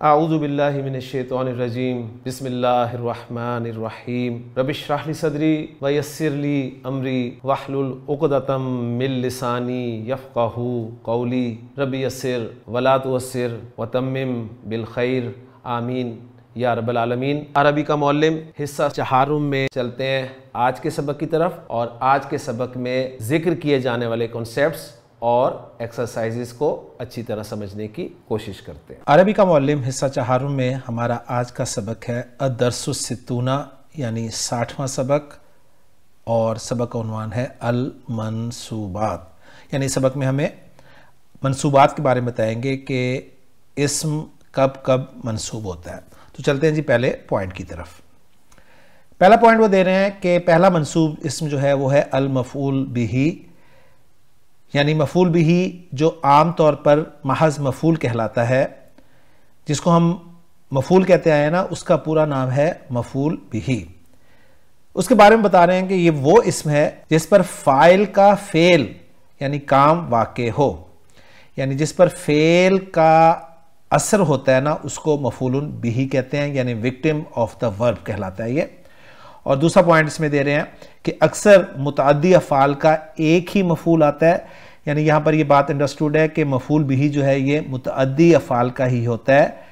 आऊज़ु बिल्लाहि मिनश्शैतानिर्रजीम बिस्मिल्लाहिर्रहमानिर्रहीम रब्बिश्रह ली सदरी व यस्सिर ली अमरी वहलुल उक़दतम मिन लिसानी यफ़क़हू क़ौली रब्बि यस्सिर वला तुअस्सिर व तम्मिम बिल खैर आमीन या रब्बल आलमीन। अरबी का मौल्लिम हिस्सा चहारुम में चलते हैं आज के सबक की तरफ, और आज के सबक में जिक्र किए जाने वाले कॉन्सेप्ट्स और एक्सरसाइजेस को अच्छी तरह समझने की कोशिश करते हैं। अरबी का मौल्लिम हिस्सा चहारुम में हमारा आज का सबक है अदरसुस सित्तूना यानी 60वां सबक, और सबक का उन्वान है अल मंसूबात। यानी सबक में हमें मंसूबात के बारे में बताएंगे कि इस्म कब कब मंसूब होता है। तो चलते हैं जी पहले पॉइंट की तरफ। पहला पॉइंट वो दे रहे हैं कि पहला मंसूब इस्म जो है वो है अल मफ़ूल बिही, यानी मफ़ूल बिही जो आम तौर पर महज मफ़ूल कहलाता है, जिसको हम मफ़ूल कहते आए हैं ना, उसका पूरा नाम है मफ़ूल बिही। उसके बारे में बता रहे हैं कि ये वो इस्म है जिस पर फ़ाइल का फ़ेल यानी काम वाक़े हो, यानी जिस पर फ़ेल का असर होता है ना, उसको मफ़ूलुन बिही कहते हैं, यानी विक्टिम ऑफ द वर्ब कहलाता है ये। और दूसरा पॉइंट इसमें दे रहे हैं कि अक्सर मुतअद्दी अफ़ाल का एक ही मफ़ूल आता है, यानी यहाँ पर ये बात अंडरस्टूड है कि मफ़ूल बिही जो है ये मुतअद्दी अफ़ाल का ही होता है,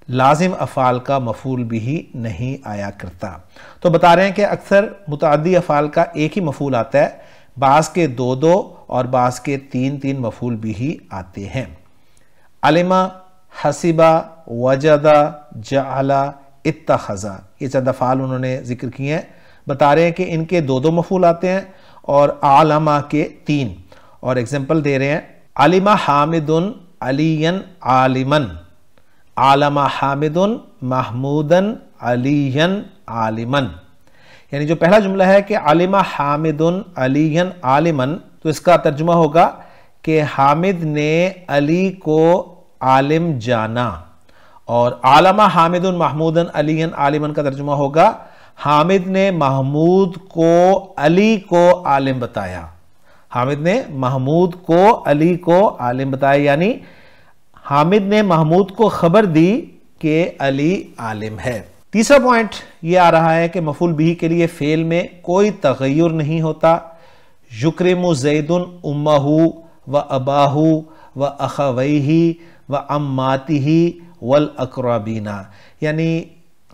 लाजिम अफ़ाल का मफ़ूल बिही नहीं आया करता। तो बता रहे हैं कि अक्सर मुतअद्दी अफ़ाल का एक ही मफ़ूल आता है, बाज़ के दो दो और बाज़ के तीन तीन मफ़ूल बिही आते हैं। अलिमा, हसीबा, वजदा, जअला, इत्तख़ज़ा, ये चंद अफ़ाल उन्होंने जिक्र किए हैं। बता रहे हैं कि इनके दो दो मफ़ूल आते हैं और आलमा के तीन। और एग्जाम्पल दे रहे हैं अलिमा हामिदुन अलियन आलिमन, आलमा हामिदुन महमूदन अलियन आलिमन। यानी जो पहला जुमला है कि अलिमा हामिदुन अलियन आलिमन, तो इसका तर्जुमा होगा कि हामिद ने अली को आलिम जाना, और आलमा हामिदुन महमूदन अलियन आलिमन का तर्जुमा होगा हामिद ने महमूद को अली को आलिम बताया, हामिद ने महमूद को अली को आलिम बताया, यानी हामिद ने महमूद को खबर दी कि अली आलिम है। तीसरा पॉइंट ये आ रहा है कि मफ़ूल बिही के लिए फ़ेल में कोई तग़य्युर नहीं होता। युक्रिमु ज़ैदुन उम्महु व अबाहु व अख़वैही व अम्मातिही वल अक़रबीना। यानी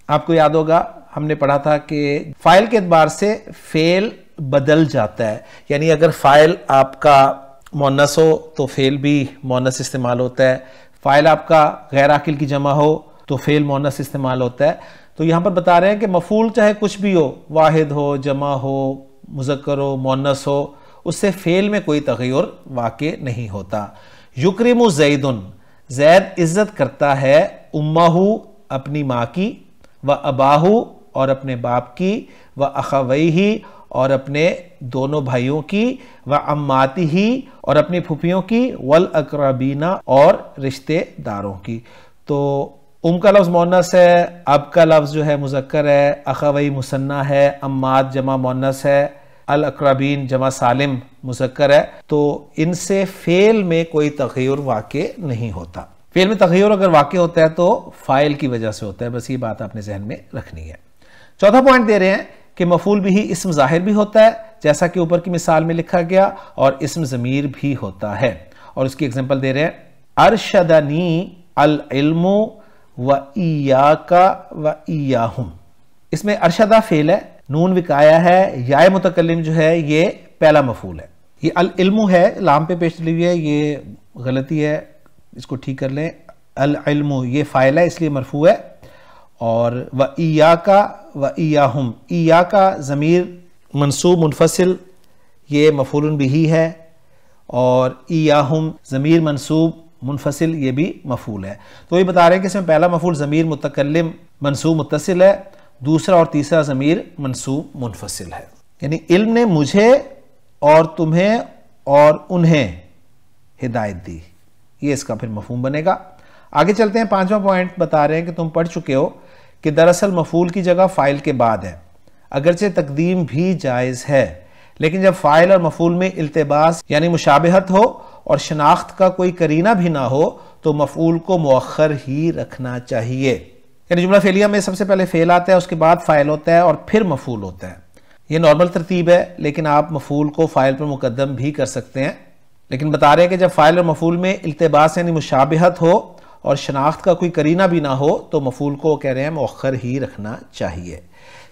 आपको याद होगा हमने पढ़ा था कि फ़ाइल के एतबार से फ़ेल बदल जाता है, यानी अगर फ़ाइल आपका मुअन्नस हो तो फ़ेल भी मुअन्नस इस्तेमाल होता है, फ़ाइल आपका गैर आकिल की जमा हो तो फ़ेल मुअन्नस इस्तेमाल होता है। तो यहाँ पर बता रहे हैं कि मफ़ूल चाहे कुछ भी हो, वाहिद हो, जमा हो, मुज़क्कर हो, मुअन्नस हो, उससे फ़ेल में कोई तग़य्युर वाक़े नहीं होता। युक्रिमु ज़ैदुन, ज़ैद इज़्ज़त करता है, उम्महु अपनी माँ की, व अबाहु और अपने बाप की, व अख़वैही और अपने दोनों भाइयों की, व अम्मातिही और अपनी फूफियों की, वल अक़रबीना और रिश्तेदारों की। तो का लफ्ज़ मुअन्नस है, अब का लफ्ज़ जो है मुज़क्कर है, अख़वई मुसन्ना है, अम्मात जमा मुअन्नस है, अल अक़रबीन जमा सालिम मुज़क्कर है। तो इनसे फ़ेल में कोई तग़य्युर वाक़े नहीं होता। फ़ेल में तग़य्युर अगर वाक़े होता है तो फ़ाइल की वजह से होता है, बस ये बात आपने जहन में रखनी है। चौथा पॉइंट दे रहे हैं कि मफ़ूल बिही इस्म ज़ाहिर भी होता है, जैसा कि ऊपर की मिसाल में लिखा गया, और इस्म ज़मीर भी होता है। और उसकी एग्जाम्पल दे रहे हैं अरशदनी अल इल्मु व इयाका व इयाहुम। इसमें अरशदा फ़ेल है, नून विकाया है, या मुतकल्लिम जो है ये पहला मफ़ूल है। ये अल इल्मु है, लाम पे पेश चली हुई है, ये गलती है, इसको ठीक कर लें। अल इल्मु ये फ़ाइल है इसलिए मरफू है, और व इयाका व इयाहुम, इयाका ज़मीर मंसूब मुनफसिल ये मफ़ूलुन बिही है, और इयाहुम ज़मीर मंसूब मुनफसिल ये भी मफ़ूल है। तो ये बता रहे हैं कि इसमें पहला मफ़ूल ज़मीर मुतकल्लिम मंसूब मुत्तसिल है, दूसरा और तीसरा ज़मीर मंसूब मुनफसिल है। यानी इल्म ने मुझे और तुम्हें और उन्हें हिदायत दी, ये इसका फिर मफ़हूम बनेगा। आगे चलते हैं। पांचवा पॉइंट बता रहे हैं कि तुम पढ़ चुके हो कि दरअसल मफ़ूल की जगह फ़ाइल के बाद है, अगरचे तकदीम भी जायज़ है, लेकिन जब फ़ाइल और मफ़ूल में इल्तिबास यानी मुशाबहत हो और शनाख्त का कोई करीना भी ना हो तो मफूल को मुअख्खर ही रखना चाहिए। यानी जुमला फेलिया में सबसे पहले फेल आता है, उसके बाद फाइल होता है और फिर मफूल होता है। ये नॉर्मल तरतीब है, लेकिन आप मफूल को फाइल पर मुकद्दम भी कर सकते हैं। लेकिन बता रहे हैं कि जब फाइल और मफूल में इल्तिबास यानी मुशाबिहत हो और शनाख्त का कोई करीना भी ना हो तो मफूल को कह रहे हैं मुअख्खर ही रखना चाहिए।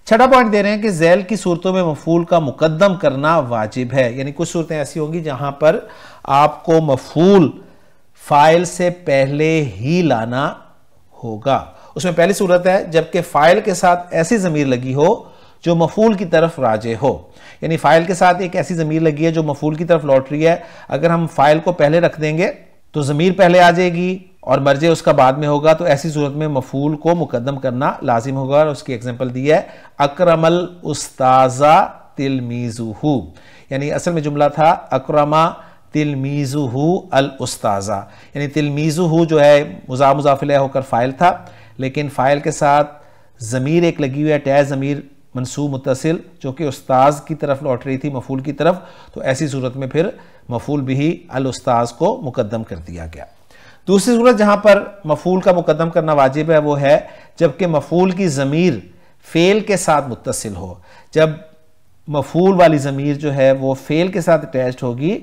छठा पॉइंट दे रहे हैं कि ज़ैल की सूरतों में मफूल का मुकद्दम करना वाजिब है। यानी कुछ सूरतें ऐसी होंगी जहां पर आपको मफूल फाइल से पहले ही लाना होगा। उसमें पहली सूरत है जबकि फाइल के साथ ऐसी ज़मीर लगी हो जो मफूल की तरफ राजे हो। यानी फाइल के साथ एक ऐसी ज़मीर लगी है जो मफूल की तरफ लौट रही है। अगर हम फाइल को पहले रख देंगे तो ज़मीर पहले आ जाएगी और मर्जे उसका बाद में होगा, तो ऐसी सूरत में मफूल को मुकद्दम करना लाजिम होगा। और उसकी एग्जांपल दी है अकरमल उस्ताजा तिलमीजुहु। यानी असल में जुमला था अकरमा तिलमीजुहु अल उस्ताजा। यानी तिलमीजुहु जो है मुज़ाफ इलैह होकर फाइल था, लेकिन फाइल के साथ ज़मीर एक लगी हुई है, अटैच ज़मीर मनसूब मुत्तसिल जो कि उस्ताज की तरफ लौट रही थी मफूल की तरफ। तो ऐसी सूरत में फिर मफूल बिही अल उस्ताज को मुकद्दम कर दिया गया। दूसरी सूरत जहां पर मफूल का मुकद्दम करना वाजिब है वो है जबकि मफूल की ज़मीर फेल के साथ मुत्तसिल हो। जब मफूल वाली ज़मीर जो है वो फेल के साथ अटैच्ड होगी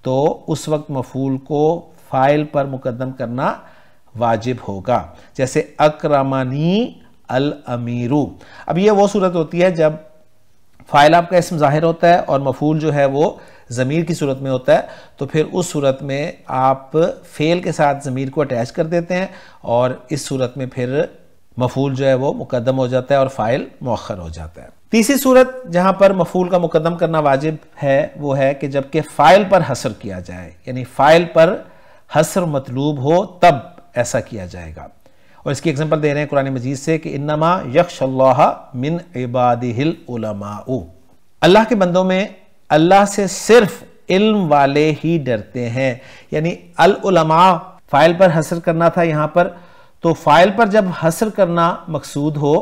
तो उस वक्त मफूल को फाइल पर मुकद्दम करना वाजिब होगा। जैसे अकरमानी अल अमीरू। अब ये वो सूरत होती है जब फाइल आपका इसम ज़ाहिर होता है और मफूल जो है वो ज़मीर की सूरत में होता है, तो फिर उस सूरत में आप फेल के साथ ज़मीर को अटैच कर देते हैं और इस सूरत में फिर मफूल जो है वो मुकद्दम हो जाता है और फाइल मुअख्खर हो जाता है। तीसरी सूरत जहां पर मफूल का मुकद्दम करना वाजिब है वो है कि जबकि फाइल पर हसर किया जाए। यानी फाइल पर हसर मतलूब हो तब ऐसा किया जाएगा। और इसकी एग्जांपल दे रहे हैं कुरान मजीद से कि इन्नमा यख्शल्लाह मिन इबादिहिल उलमाउ। अल्लाह के बंदों में अल्लाह से सिर्फ इल्म वाले ही डरते हैं। यानी अल उलमा फाइल पर हसर करना था यहां पर, तो फाइल पर जब हसर करना मकसूद हो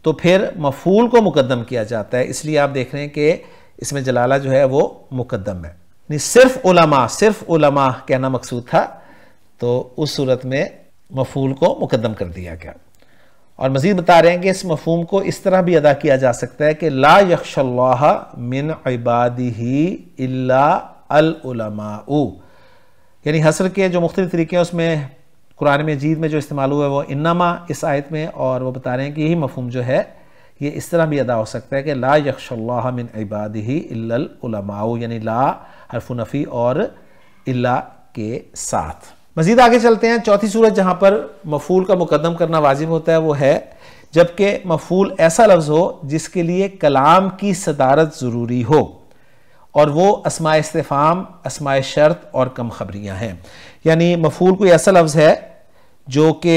तो फिर मफूल को मुकद्दम किया जाता है। इसलिए आप देख रहे हैं कि इसमें जलाला जो है वो मुकद्दम है। सिर्फ उलमा कहना मकसूद था, तो उस सूरत में मफूल को मुकद्दम कर दिया गया। और मजीद बता रहे हैं कि इस मफहूम को इस तरह भी अदा किया जा सकता है कि ला यख्शल्लाह मिन इबादिही इल्ला अल उलमाउ। यानी हसर के जो मुख्तलिफ तरीके हैं उसमें कुरान मजीद में जो इस्तेमाल हुआ है वो इन्नमा इस आयत में, और वो बता रहे हैं कि यही मफहूम जो है ये इस तरह भी अदा हो सकता है कि ला यख्शल्लाह मिन इबादिही इल्लल उलमाउ, यानी ला हरफु नफी और इल्ला के साथ। मजीद आगे चलते हैं। चौथी सूरत जहां पर मफूल का मुकद्दम करना वाजिब होता है वो है जबकि मफूल ऐसा लफ्ज़ हो जिसके लिए कलाम की सदारत ज़रूरी हो, और वो अस्माए इस्तिफ़ाम, अस्माए शर्त और कम खबरियाँ हैं। यानी मफूल कोई ऐसा लफ्ज़ है जो कि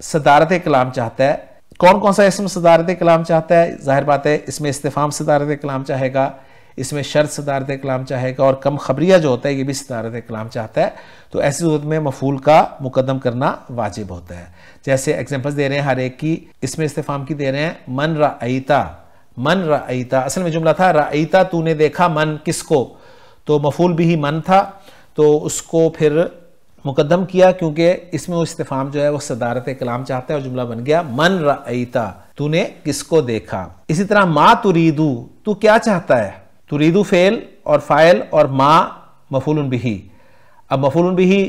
सदारत कलाम चाहता है। कौन कौन सा इसम सदारत कलाम चाहता है? जाहिर बात है इसमें इस्तिफ़ाम सदारत कलाम चाहेगा, इसमें शर्त सदारत कलाम चाहेगा, और कम खबरिया जो होता है ये भी सदारत कलाम चाहता है। तो ऐसी सूरत में मफूल का मुकद्दम करना वाजिब होता है। जैसे एग्जांपल्स दे रहे हैं हर एक की, इसमें इस्तिफ़ाम की दे रहे हैं मन रअयता। असल में जुमला था रअयता तूने देखा, मन किसको, तो मफूल भी ही मन था, तो उसको फिर मुकद्दम किया क्योंकि इसमें वो इस्तिफ़ाम जो है वो सदारत कलाम चाहता है और जुमला बन गया मन रअयता, तूने किसको देखा। इसी तरह मा तुरीदू, तू क्या चाहता है। तुरीदू फेल और फाइल और मा मफूलुन बिही। अब मफूलुन बिही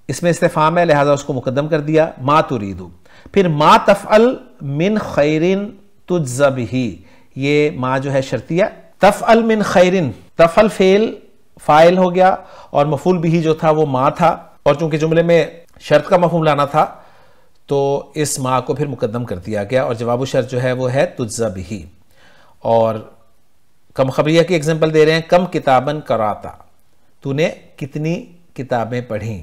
इसमें इस्तिफ़ाम है लिहाजा उसको मुकद्दम कर दिया मा तुरीदू। फिर मा तफ़अल मिन खैरिन तुज्ज़ा बिही, ये मा जो है शर्तिया। तफ़अल मिन खैरिन, तफ़अल फेल फाइल हो गया और मफूल बिही जो था वो मा था, और चूंकि जुमले में शर्त का मफहूम लाना था तो इस मा को फिर मुकद्दम कर दिया गया, और जवाब शर्त जो है वो है तुज्ज़ा बिही। और कम खबरिया की एग्जांपल दे रहे हैं कम किताबन कराता, तूने कितनी किताबें पढ़ी।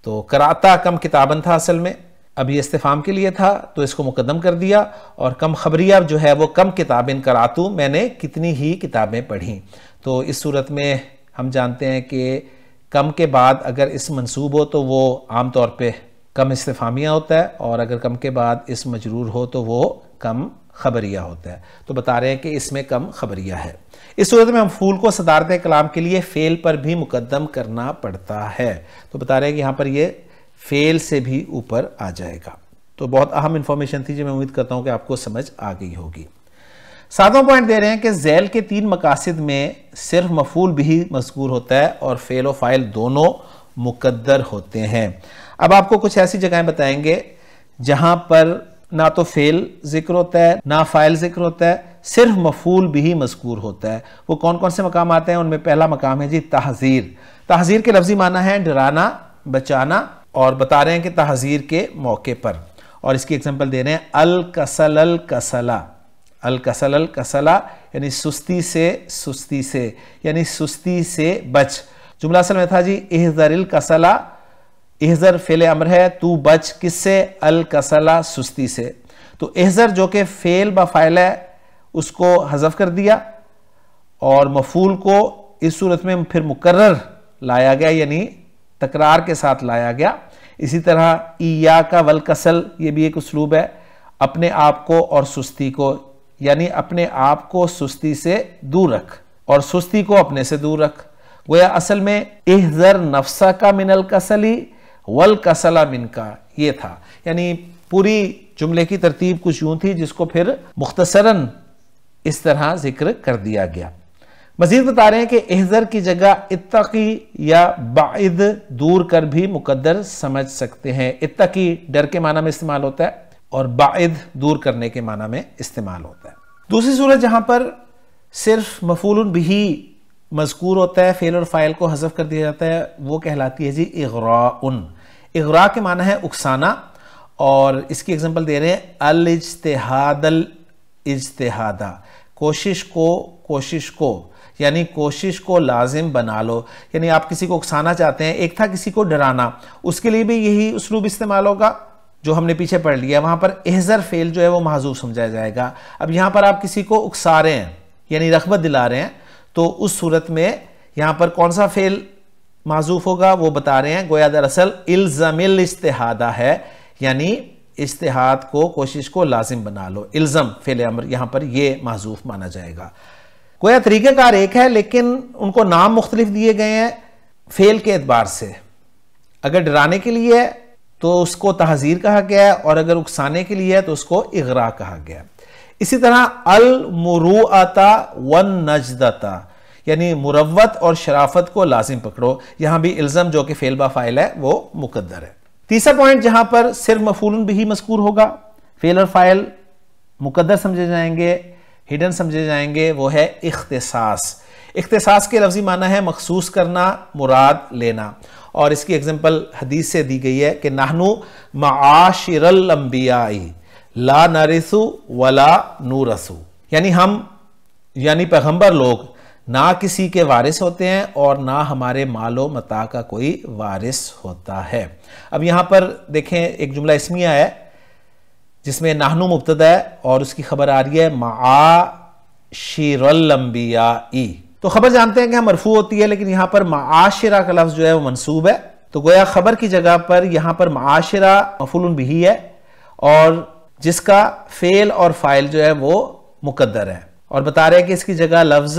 तो कराता कम किताबन था असल में, अभी इस्तिफ़ाम के लिए था तो इसको मुकद्दम कर दिया, और कम खबरिया जो है वो कम किताबिन करातू, मैंने कितनी ही किताबें पढ़ी। तो इस सूरत में हम जानते हैं कि कम के बाद अगर इस मंसूब हो तो वो आम तौर पे कम इस्तिफ़ामिया होता है, और अगर कम के बाद इस मजरूर हो तो वो कम खबरिया होता है। तो बता रहे हैं कि इसमें कम खबरिया है। इस सूरत में मफूल को सदारत कलाम के लिए फेल पर भी मुकद्दम करना पड़ता है। तो बता रहे हैं कि यहाँ पर ये फेल से भी ऊपर आ जाएगा। तो बहुत अहम इंफॉर्मेशन थी जो मैं उम्मीद करता हूं कि आपको समझ आ गई होगी। 7वां पॉइंट दे रहे हैं कि ज़ैल के 3 मकासिद में सिर्फ मफूल बिही मज़कूर होता है और फेल और फाइल दोनों मुकद्दर होते हैं। अब आपको कुछ ऐसी जगहें बताएंगे जहां पर ना तो फेल जिक्र होता है ना फाइल जिक्र होता है, सिर्फ मफूल बिही मज़कूर होता है। वो कौन कौन से मकाम आते हैं? उनमें पहला मकाम है जी तहज़ीर। तहज़ीर के लफ्ज़ी माना है डराना, बचाना, और बता रहे हैं कि तहज़ीर के मौके पर। और इसकी एग्जांपल दे रहे हैं अल कसला, अल कसला यानी सुस्ती से यानी सुस्ती से बच। जुमला असल में था जी इहज़रिल कसला, इहज़र फेल अमर है, तू बच किससे? अल कसला, सुस्ती से। तो इहज़र जो कि फेल व फाइल है उसको हज़फ कर दिया और मफूल को इस सूरत में फिर मुकर्रर लाया गया यानी तकरार के साथ लाया गया। इसी तरह इया का वल कसल, ये भी एक उसलूब है, अपने आप को और सुस्ती को, यानी अपने आप को सुस्ती से दूर रख और सुस्ती को अपने से दूर रख। गोया असल में इहज़र नफ्सा का मिनल कसली वल कसला मिनका, ये था। यानी पूरी जुमले की तरतीब कुछ यूं थी जिसको फिर मुख्तसरन इस तरह जिक्र कर दिया गया। मजीद बता रहे हैं कि इहज़र की जगह इत्तकी या बाइद दूर कर भी मुकद्दर समझ सकते हैं। इत्तकी डर के माना में इस्तेमाल होता है और बाइद दूर करने के माना में इस्तेमाल होता है। दूसरी सूरत जहां पर सिर्फ मफूलुन बिही मज़कूर होता है, फेल और फाइल को हज़फ कर दिया जाता है, वो कहलाती है जी इग़राउन। इग़रा के माना है उकसाना और इसकी एग्जांपल दे रहे हैं अल इज्तिहादल इज्तिहादा, कोशिश को यानी कोशिश को लाजिम बना लो। यानी आप किसी को उकसाना चाहते हैं, एक था किसी को डराना, उसके लिए भी यही उसलूब इस्तेमाल होगा जो हमने पीछे पढ़ लिया। वहां पर इहज़र फेल जो है वो महज़ूफ समझा जाएगा। अब यहां पर आप किसी को उकसा रहे हैं यानी रग़बत दिला रहे हैं, तो उस सूरत में यहां पर कौन सा फेल महज़ूफ होगा वो बता रहे हैं। गोया दरअसल इल्ज़मिल इज्तिहादा है, यानी इज्तिहाद को, कोशिश को लाजिम बना लो। इल्ज़म फेल अमर यहां पर ये महज़ूफ माना जाएगा। गोया तरीक़ेकार एक है लेकिन उनको नाम मुख्तलिफ दिए गए हैं फेल के एतबार से। अगर डराने के लिए है तो उसको तहज़ीर कहा गया है और अगर उकसाने के लिए है तो उसको इग़रा कहा गया है। इसी तरह अल मुरूअता वन नजदता यानी मुरव्वत और शराफत को लाजिम पकड़ो, यहां भी इल्ज़म जो कि फेल बा फाइल है वो मुकद्दर है। तीसरा पॉइंट जहां पर सिर्फ मफूलन बिही मज़कूर होगा, फेल और फाइल मुकद्दर समझे जाएंगे, हिडन समझे जाएंगे, वो है इख्तिसास। इख्तिसास के लफ्ज़ी माना है मखसूस करना, मुराद लेना। और इसकी एग्जांपल हदीस से दी गई है कि नाहनु माशिरल अंबियाई ला नरिसु वला नूरसु, यानी हम यानी पैगंबर लोग ना किसी के वारिस होते हैं और ना हमारे मालो मता का कोई वारिस होता है। अब यहां पर देखें एक जुमला इस्मिया है जिसमें नाहनु मुब्तदा है और उसकी खबर आ रही है माशिरल अंबियाई। तो खबर जानते हैं कि मरफू होती है, लेकिन यहां पर माशिरा का लफ्ज जो है वो मंसूब है। तो गोया खबर की जगह पर यहां पर माशिरा मफूलुन बिही है और जिसका फेल और फाइल जो है वो मुकद्दर है। और बता रहे हैं कि इसकी जगह लफ्ज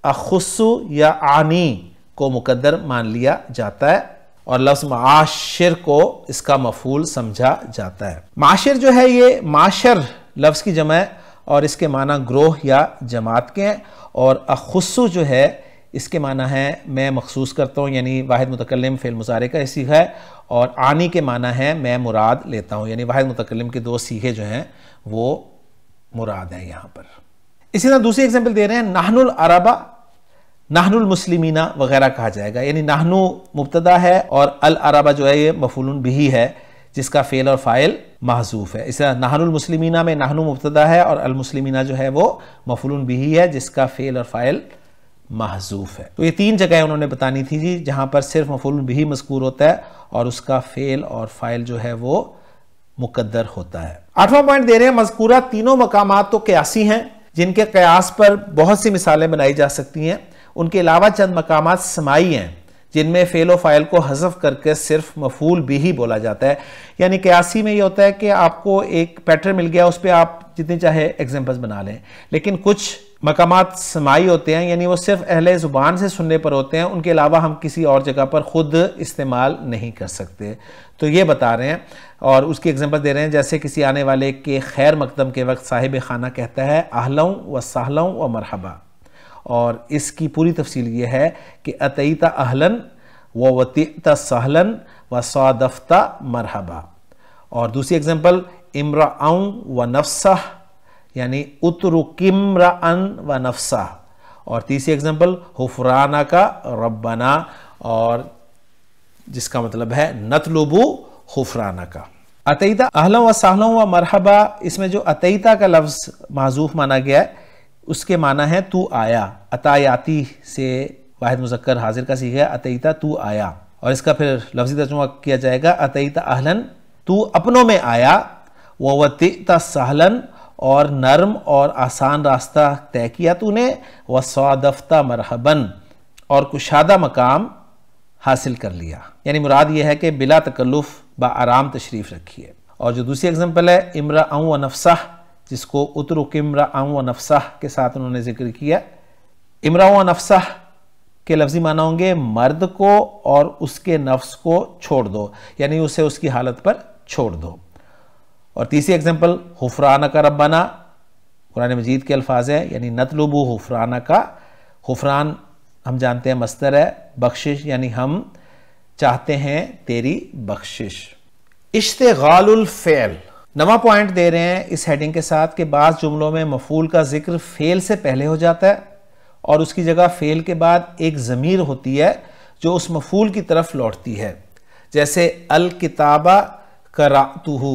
अखुस्सु या आनी को मुकद्दर मान लिया जाता है और लफ्ज माशिर को इसका मफूल समझा जाता है। माशिर जो है ये माशर लफ्ज की जमा है और इसके माना ग्रोह या जमात के हैं, और अखुस्सु जो है इसके माना है मैं मखसूस करता हूँ, यानी वाहिद मुतकल्लिम फेल मुजारे का सीगा है, और आनी के माना है मैं मुराद लेता हूँ, यानी वाहिद मुतकल्लिम के दो सीगे जो हैं वो मुराद हैं यहाँ पर। इसी तरह दूसरी एग्जाम्पल दे रहे हैं नाहनुल अरबा नाहनुल मुस्लिमीना वगैरह कहा जाएगा, यानी नाहनु मुब्तदा है और अल अरबा जो है ये मफूलुन बिही है जिसका फेल और फाइल महजूफ है। इस तरह नाहनुल मुस्लिमीना में नाहनु मुब्तदा है और अल मुस्लिमीना जो है वो मफूलुन बिही है जिसका फेल और फाइल महजूफ है। तो ये तीन जगह उन्होंने बतानी थी जी जहां पर सिर्फ मफूलुन बिही मज़कूर होता है और उसका फेल और फाइल जो है वो मुकद्दर होता है। 8वां पॉइंट दे रहे हैं मज़कूरा तीनों मकामात तो क़यासी हैं जिनके क़यास पर बहुत सी मिसालें बनाई जा सकती हैं। उनके अलावा चंद मकामात समाई हैं जिनमें फेल और फाइल को हज़फ करके सिर्फ मफूल बिही बोला जाता है। यानी क़यासी में ये होता है कि आपको एक पैटर्न मिल गया, उस पर आप जितने चाहे एग्जाम्पल्स बना लें, लेकिन कुछ मकामात समाई होते हैं, यानी वो सिर्फ अहले ज़ुबान से सुनने पर होते हैं, उनके अलावा हम किसी और जगह पर ख़ुद इस्तेमाल नहीं कर सकते। तो ये बता रहे हैं और उसकी एग्जांपल दे रहे हैं, जैसे किसी आने वाले के खैर मकदम के वक्त साहिब खाना कहता है अहलौ व सहलौ व मरहबा, और इसकी पूरी तफसील ये है कि अतईता अहलन व वतीता सहलन व सादफ्ता मरहबा। और दूसरी एग्जांपल इम्राअ व नफ्सा, यानी उतरुकिम्राअन व नफ्सा। और तीसरी एग्जांपल हुफराना का रब्बना, और जिसका मतलब है नतलुबु हुफराना का। अतईता अहलन व सहलन व मरहबा, इसमें जो अतईता का लफ्ज़ माजूफ माना गया है उसके माना है तू आया। अतायाती से वाहिद मुज़क्कर हाजिर का सीखा है अतईता तू आया, और इसका फिर लफ्ज़ी तर्जुमा किया जाएगा अतईता अहलन तू अपनों में आया, व वतीता सहलन और नर्म और आसान रास्ता तय किया तूने, व सादफ्ता मरहबन और कुशादा मकाम हासिल कर लिया। यानी मुराद यह है कि बिला तकल्लुफ बाआराम तशरीफ़ रखी है। और जो दूसरी एग्जांपल है इम्राअ व नफ्सा, जिसको उतरुक इम्राअ व नफ्सा के साथ उन्होंने जिक्र किया। इम्राअ व नफ्सा के लफ्ज़ी माना होंगे मर्द को और उसके नफ्स को छोड़ दो, यानी उसे उसकी हालत पर छोड़ दो। और तीसरी एग्जांपल हुफराना का रब्बाना, कुरान मजीद के अल्फाज है, यानी नतलुबु हुफराना का। हुफरान हम जानते हैं मस्तर है, बख्शिश, यानी हम चाहते हैं तेरी बख्शिश। इश्तिगालुल फ़ेल, नवा पॉइंट दे रहे हैं इस हेडिंग के साथ कि बाज़ जुमलों में मफूल का जिक्र फ़ेल से पहले हो जाता है और उसकी जगह फ़ेल के बाद एक ज़मीर होती है जो उस मफूल की तरफ लौटती है। जैसे अल किताबा करातुहु,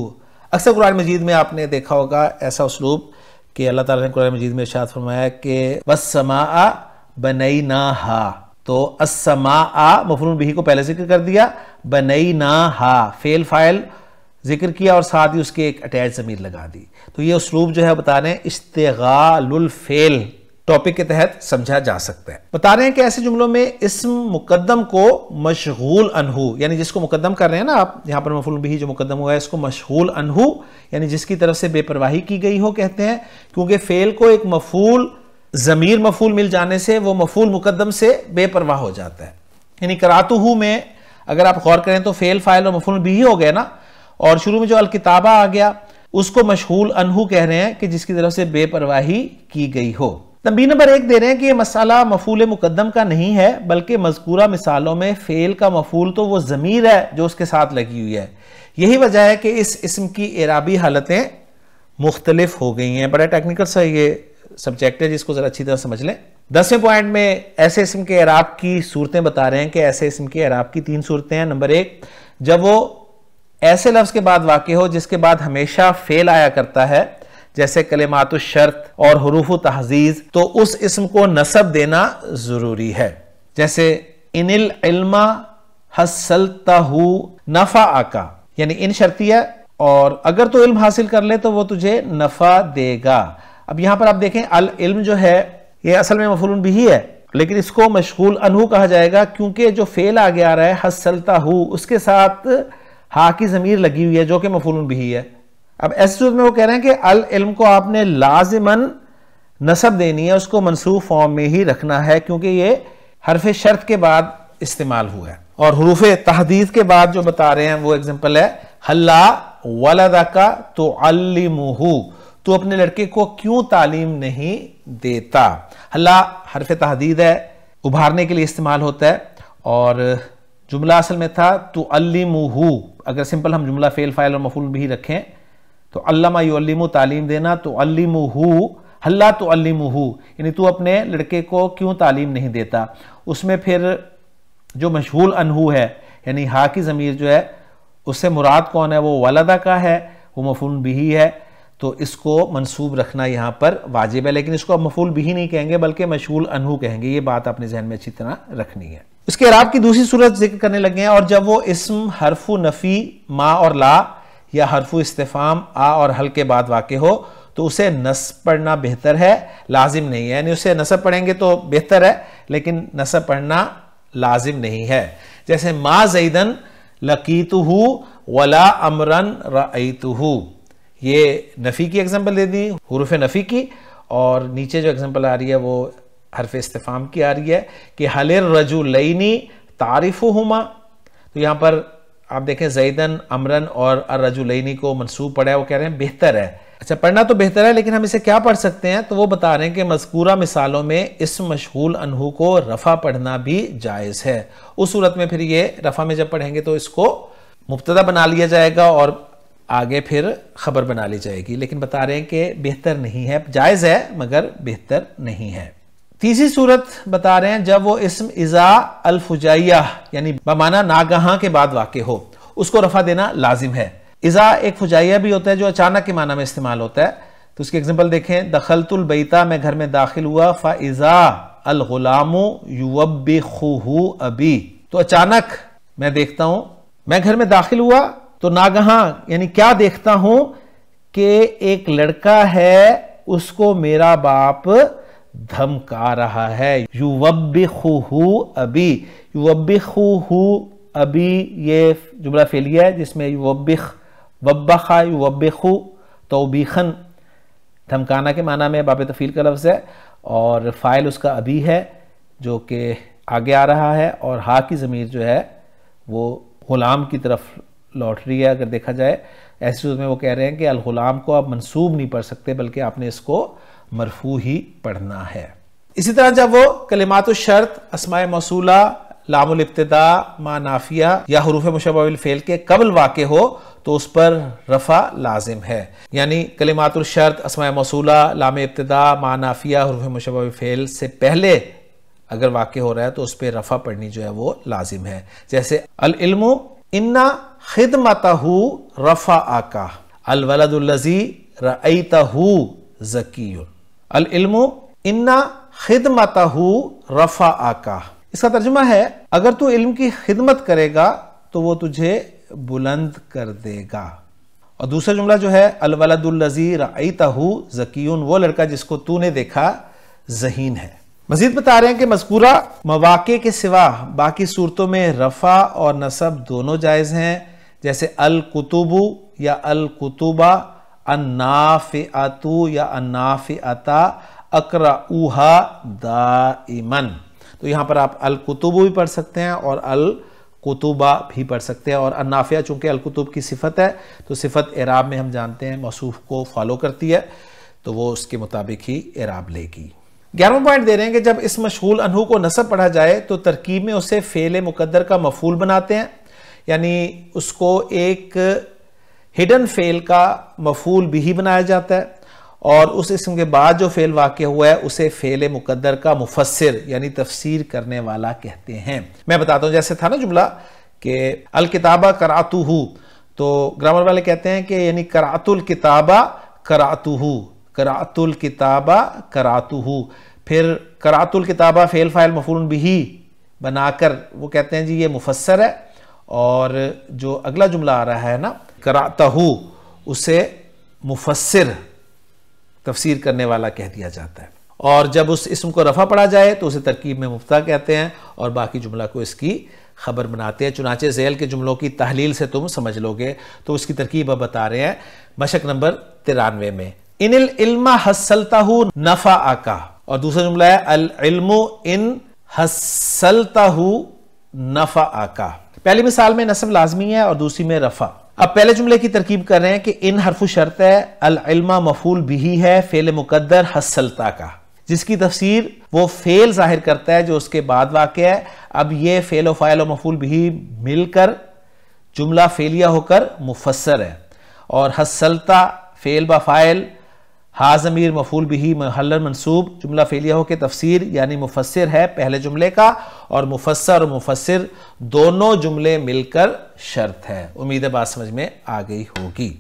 अक्सर कुरान मजीद में आपने देखा होगा ऐसा उसलूब कि अल्लाह ताला ने कुरान मजीद में इरशाद फरमाया कि वस्समाअ बनैनाहा, तो अस्समाअ मफूल बिही को पहले जिक्र कर दिया, बनैनाहा फेल फाइल जिक्र किया और साथ ही उसके एक अटैच ज़मीर लगा दी। तो ये उसलूब जो है बता रहे हैं इश्तिगालुल फ़ेल टॉपिक के तहत समझा जा सकता है। बता रहे हैं कि ऐसे जुमलों में इस्म मुकद्दम को मशगूल अनहु, यानी जिसको मुकद्दम कर रहे हैं ना आप, यहाँ पर मफूल बिही जो मुकद्दम हुआ है इसको मशगूल अनहु, यानी जिसकी तरफ से बेपरवाही की गई हो कहते हैं, क्योंकि फ़ेल को एक मफूल ज़मीर मफूल मिल जाने से वो मफूल मुकद्दम से बेपरवाह हो जाता है। यानी करातुहु में अगर आप गौर करें तो फ़ेल फाइल और मफूल बिही हो गया ना, और शुरू में जो अल किताबा आ गया उसको मशगूल अनहु कह रहे हैं कि जिसकी तरफ से बेपरवाही की गई हो। तंबीह नंबर 1 दे रहे हैं कि यह मसाला मफूल मुकद्दम का नहीं है, बल्कि मज़कूरा मिसालों में फ़ेल का मफूल तो वो ज़मीर है जो उसके साथ लगी हुई है। यही वजह है कि इस इस्म की एराबी हालतें मुख्तलिफ हो गई हैं। बड़ा टेक्निकल सा ये सब्जेक्ट है, जिसको ज़रा अच्छी तरह समझ लें। 10वें पॉइंट में ऐसे इस्म के एराब की सूरतें बता रहे हैं कि ऐसे इस्म के एराब की 3 सूरतें हैं। नंबर 1, जब वो ऐसे लफ्ज़ के बाद वाक़े हो जिसके बाद हमेशा फ़ेल आया करता है, जैसे कलिमातुश शर्त और हुरूफ तहज़ीज़, तो उस इस्म को नसब देना ज़रूरी है। जैसे इनिल इल्मा हसलतहु नफ़ा आका, यानी इन शर्ती है और अगर तो इल्म हासिल कर ले तो वो तुझे नफ़ा देगा। अब यहां पर आप देखें अल इल्म जो है ये असल में मफूल बिही है, लेकिन इसको मशगूल अनहु कहा जाएगा क्योंकि जो फेल आगे आ रहा है हसलतहु उसके साथ हा की ज़मीर लगी हुई है जो कि मफूल बिही है। अब ऐसी सूरत में वो कह रहे हैं कि अल इल्म को आपने लाजिमन नसब देनी है, उसको मनसूब फॉर्म में ही रखना है क्योंकि ये हरफ शर्त के बाद इस्तेमाल हुआ है। और हुरूफ तहदीद के बाद जो बता रहे हैं वो एग्जांपल है हल्ला वलदका तुअल्लिमुहु, तू अपने लड़के को क्यों तालीम नहीं देता। हल्ला हरफ तहदीद है, उभारने के लिए इस्तेमाल होता है और जुमला असल में था तुअल्लिमुहु। अगर सिंपल हम जुमला फेल फाइल और मफूल भी रखें तो अल्लामा युअल्लिमु तालीम देना, तुअल्लिमुहु हल्ला तुअल्लिमुहु यानी तू अपने लड़के को क्यों तालीम नहीं देता। उसमें फिर जो मशगूल अनहु है यानी हा की ज़मीर जो है उससे मुराद कौन है, वो वलदा का है, वो मफूल बिही है, तो इसको मंसूब रखना यहाँ पर वाजिब है। लेकिन इसको अब मफूल बिही नहीं कहेंगे बल्कि मशगूल अनहु कहेंगे। ये बात अपने जहन में अच्छी तरह रखनी है। इसके इराब की दूसरी सूरत जिक्र करने लगे हैं, और जब वो इस्म हरफु नफ़ी मा और ला या हरफु इस्तिफाम आ और हल के बाद वाक़े हो तो उसे नस्ब पढ़ना बेहतर है, लाजिम नहीं है। यानी उसे नस्ब पढ़ेंगे तो बेहतर है लेकिन नस्ब पढ़ना लाजिम नहीं है। जैसे मा ज़ैदन लकीतुहु वला अमरन रअयतुहु, ये नफ़ी की एग्जाम्पल दे दी, हुरूफ नफ़ी की, और नीचे जो एग्जांपल आ रही है वो हरफ इस्तिफाम की आ रही है कि हलिर रजुलैनी तारिफुहुमा। तो यहाँ पर आप देखें ज़ैदन, अमरन और अर्रजुलैनी को मंसूब पढ़ा है, वो कह रहे हैं बेहतर है। अच्छा, पढ़ना तो बेहतर है, लेकिन हम इसे क्या पढ़ सकते हैं? तो वो बता रहे हैं कि मज़कूरा मिसालों में इस मशगूल अनहु को रफ़ा पढ़ना भी जायज़ है। उस सूरत में फिर ये रफ़ा में जब पढ़ेंगे तो इसको मुब्तदा बना लिया जाएगा और आगे फिर खबर बना ली जाएगी, लेकिन बता रहे हैं कि बेहतर नहीं है, जायज़ है मगर बेहतर नहीं है। तीसरी सूरत बता रहे हैं जब वो इस्म इज़ा अल फुजाइया यानी बमाना नागहां के बाद वाक़े हो, उसको रफ़ा देना लाजिम है। इज़ा एक फुजाइया भी होता है जो अचानक के माना में इस्तेमाल होता है। तो उसकी एग्जांपल देखें, दखलतुल बैता, मैं घर में दाखिल हुआ, फ़इज़ा अल गुलामु युवब्बिखुहु अबी। तो अचानक मैं देखता हूं, मैं घर में दाखिल हुआ तो नागहां यानी क्या देखता हूं कि एक लड़का है, उसको मेरा बाप धमका रहा है। युवब्बिखुहु अबी, युवब्बिखुहु अबी ये जुमला फेलिया है जिसमें युवब्बिख, वब्बखा युवब्बिखु, तौबीखन धमकाना के माना में बाब तफील का लफ्ज़ है और फ़ाइल उसका अबी है जो कि आगे आ रहा है और हा की ज़मीर जो है वो गुलाम की तरफ लौट रही है। अगर देखा जाए ऐसी सूरत में वो कह रहे हैं कि अल गुलाम को आप मंसूब नहीं पढ़ सकते बल्कि आपने इसको मरफू ही पढ़ना है। इसी तरह जब वो कलिमातुश शर्त, अस्माए मौसूला, लामुल इब्तिदा, मा नाफिया या हुरूफ मुशब्बह बिल फ़ेल के कबल वाक़े हो तो उस पर रफ़ा लाजिम है। यानी कलिमातुल शर्त, अस्माए मौसूला, लाम इब्तिदा, मा नाफिया, हुरूफ मुशब्बह बिल फ़ेल से पहले अगर वाक़े हो रहा है तो उस पर रफ़ा पढ़नी जो है वो लाजिम है। जैसे अल इल्मु इन्ना खिदमतहु रफ़ा आका, अल वलदुल्लज़ी रअयतहु ज़कियुन। अल इल्मु इन्ना खिदमतहु रफ़ा आका, इसका तर्जुमा है अगर तू इल्म की खिदमत करेगा तो वो तुझे बुलंद कर देगा। और दूसरा जुमला जो है अल वलदुल्लज़ी रअयतहु ज़कियुन, वो लड़का जिसको तूने देखा ज़हीन है। मजीद बता रहे हैं कि मज़कूरा मवाक़े के सिवा बाकी सूरतों में रफ़ा और नसब दोनों जायज़ हैं। जैसे अल कुतुबु या अल कुतुबा, अन्नाफ़िअतु या अन्नाफ़िअता, अक़रऊहा दाइमन। तो यहाँ पर आप अल कुतुबु भी पढ़ सकते हैं और अल कुतुबा भी पढ़ सकते हैं। और अन्नाफ़िया चूँकि अल कुतुब की सिफ़त है तो सिफ़त एराब में हम जानते हैं मौसूफ़ को फॉलो करती है, तो वो उसके मुताबिक ही एराब लेगी। 11वां पॉइंट दे रहे हैं कि जब इस मशगूल अनहु को नसब पढ़ा जाए तो तरकीब में उसे फ़ेल मुक़द्दर का मफ़ूल बनाते हैं, यानी उसको एक हिडन फ़ेल का मफ़ूल भी बनाया जाता है और उस इसम के बाद जो फ़ेल वाक़े हुआ है उसे फ़ेल मुक़द्दर का मुफ़स्सिर यानी तफसीर करने वाला कहते हैं। मैं बताता हूँ, जैसे था ना जुमला कि अल किताबा करातुहु, तो ग्रामर वाले कहते हैं कि यानी करातुल किताबा करातुहु, करातुल किताबा करातुहु, फिर करातुल किताबा फ़ेल फ़ाइल मफ़ूल बिही बनाकर वो कहते हैं जी ये मुफ़स्सर है। और जो अगला जुमला आ रहा है ना करातहु, उसे मुफ़स्सिर तफसीर करने वाला कह दिया जाता है। और जब उस इसम को रफ़ा पढ़ा जाए तो उसे तरकीब में मुफ्ता कहते हैं और बाकी जुमला को इसकी खबर बनाते हैं। चुनाचे ज़ैल के जुमलों की तहलील से तुम समझ लोगे। तो उसकी तरकीब अब बता रहे हैं मशक नंबर 93 में, इनिल इल्मा हस्सलताहु नफ़ा आका। और दूसरा जुमला है अल इल्मु इन हस्सलताहु नफ़ा आका। पहली मिसाल में नस्ब लाजमी है और दूसरी में रफ़ा। अब पहले जुमले की तरकीब कर रहे हैं कि इन हरफु शर्त है, अल इल्मा मफूल बिही है फ़ेल मुक़द्दर हस्सलता का, जिसकी तफसीर वो फ़ेल जाहिर करता है जो उसके बाद वाक़या है। अब ये फ़ेल व फ़ाइल व मफूल बिही मिलकर जुमला फ़ेलिया होकर मुफस्सर है। और हस्सलता फ़ेल ब फ़ाइल, हा ज़मीर मफूल बिही महल्लन मंसूब, जुमला फ़ेलिया हो के तफसीर यानी मुफस्सिर है पहले जुमले का, और मुफस्सर और मुफस्सिर दोनों जुमले मिलकर शर्त है। उम्मीद है बात समझ में आ गई होगी।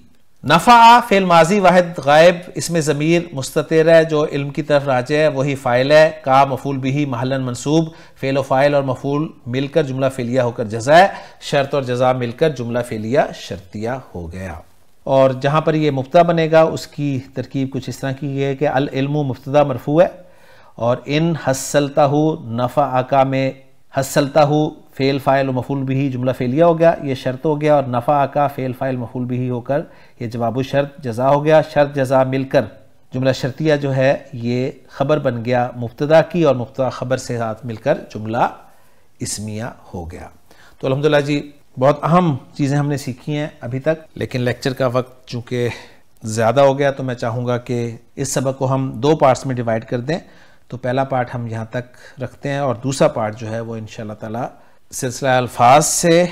नफ़ा फ़ेल माजी वाहिद गायब, इसमें ज़मीर मुस्ततिर है जो इल्म की तरफ राजे है, वही फ़ाइल है। का मफूल बिही महल्लन मंसूब, फ़ेल व फ़ाइल और मफूल मिलकर जुमला फ़ेलिया होकर जज़ा है। शर्त और जज़ा मिलकर जुमला फ़ेलिया शर्तिया हो गया। और जहाँ पर ये मुब्तदा बनेगा उसकी तरकीब कुछ इस तरह की है कि अल इल्मु मुब्तदा मरफू है और इन हस्सलताहु नफ़ा आका में हस्सलताहु फ़ेल फ़ाइल मफूल बिही जुमला फ़ेलिया हो गया, ये शर्त हो गया। और नफ़ा आका फ़ेल फ़ाइल मफूल बिही होकर ये जवाब शर्त जज़ा हो गया। शर्त जज़ा मिलकर जुमला शर्तिया जो है ये ख़बर बन गया मुब्तदा की और मुब्तदा ख़बर से साथ मिलकर जुमला इस्मिया हो गया। तो अल्हम्दुलिल्लाह जी बहुत अहम चीज़ें हमने सीखी हैं अभी तक, लेकिन लेक्चर का वक्त चूँकि ज़्यादा हो गया तो मैं चाहूँगा कि इस सबक को हम 2 पार्ट्स में डिवाइड कर दें। तो पहला पार्ट हम यहाँ तक रखते हैं और दूसरा पार्ट जो है वो इंशाअल्लाह ताला सिलसिला अल्फाज से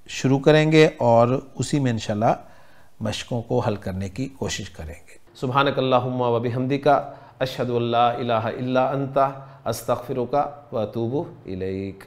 शुरू करेंगे और उसी में इंशाअल्लाह मशकों को हल करने की कोशिश करेंगे। सुब्हानकल्लाहुम्मा व बिहम्दिका अशहदु अल्ला इलाहा इल्ला अंता अस्तगफिरुका व अतूबु इलैक।